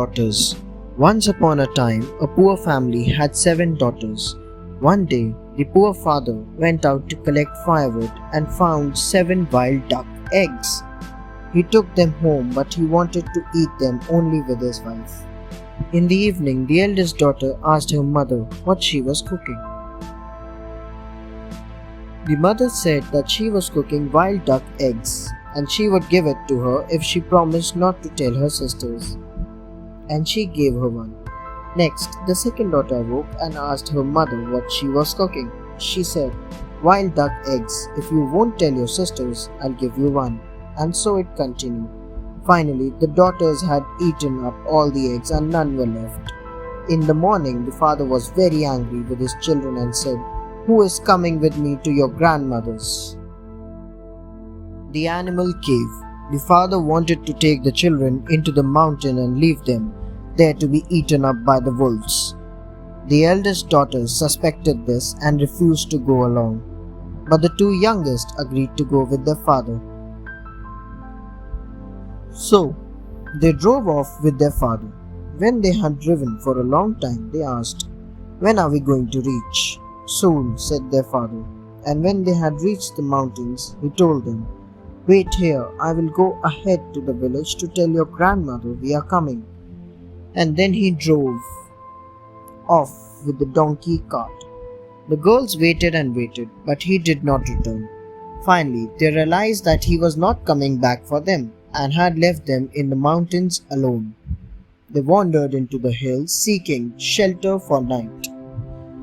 daughters. Once upon a time, a poor family had 7 daughters. One day, the poor father went out to collect firewood and found 7 wild duck eggs. He took them home, but he wanted to eat them only with his wife. In the evening, the eldest daughter asked her mother what she was cooking. The mother said that she was cooking wild duck eggs and she would give it to her if she promised not to tell her sisters. And she gave her one. Next, the second daughter awoke and asked her mother what she was cooking. She said, "Wild duck eggs. If you won't tell your sisters, I'll give you one." And so it continued. Finally, the daughters had eaten up all the eggs and none were left. In the morning, the father was very angry with his children and said, "Who is coming with me to your grandmother's?" The animal cave. The father wanted to take the children into the mountain and leave them there to be eaten up by the wolves. The eldest daughters suspected this and refused to go along, but the 2 youngest agreed to go with their father. So, they drove off with their father. When they had driven for a long time, they asked, "When are we going to reach?" "Soon," said their father. And when they had reached the mountains, he told them, "Wait here, I will go ahead to the village to tell your grandmother we are coming." And then he drove off with the donkey cart. The girls waited and waited, but he did not return. Finally, they realized that he was not coming back for them and had left them in the mountains alone. They wandered into the hills seeking shelter for night.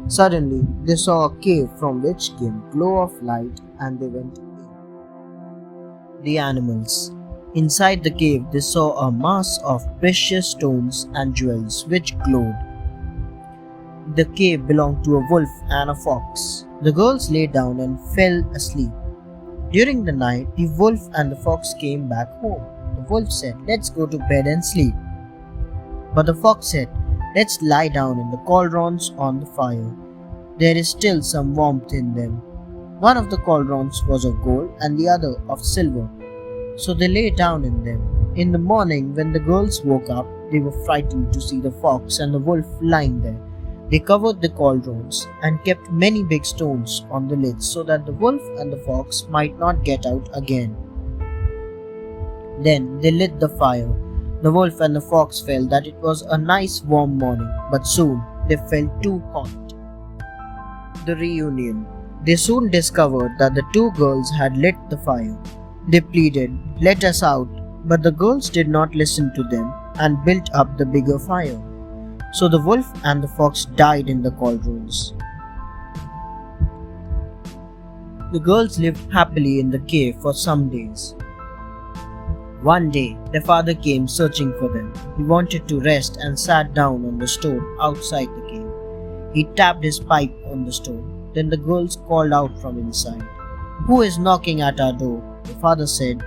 Suddenly, they saw a cave from which came a glow of light and they went in. The animals. Inside the cave, they saw a mass of precious stones and jewels which glowed. The cave belonged to a wolf and a fox. The girls lay down and fell asleep. During the night, the wolf and the fox came back home. The wolf said, "Let's go to bed and sleep." But the fox said, "Let's lie down in the cauldrons on the fire. There is still some warmth in them." One of the cauldrons was of gold and the other of silver. So they lay down in them. In the morning, when the girls woke up, they were frightened to see the fox and the wolf lying there. They covered the cauldrons and kept many big stones on the lids so that the wolf and the fox might not get out again. Then they lit the fire. The wolf and the fox felt that it was a nice warm morning, but soon they felt too hot. The reunion. They soon discovered that the 2 girls had lit the fire. They pleaded, "Let us out," but the girls did not listen to them and built up the bigger fire. So the wolf and the fox died in the cauldrons. The girls lived happily in the cave for some days. One day, their father came searching for them. He wanted to rest and sat down on the stone outside the cave. He tapped his pipe on the stone. Then the girls called out from inside, "Who is knocking at our door?" The father said,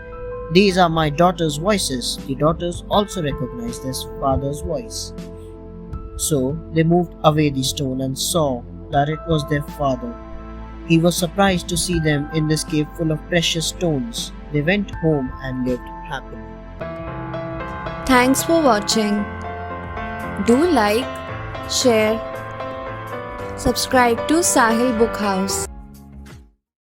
"These are my daughters' voices." The daughters also recognized their father's voice. So they moved away the stone and saw that it was their father. He was surprised to see them in this cave full of precious stones. They went home and lived happily. Thanks for watching. Do like, share, subscribe to Sahil Book House.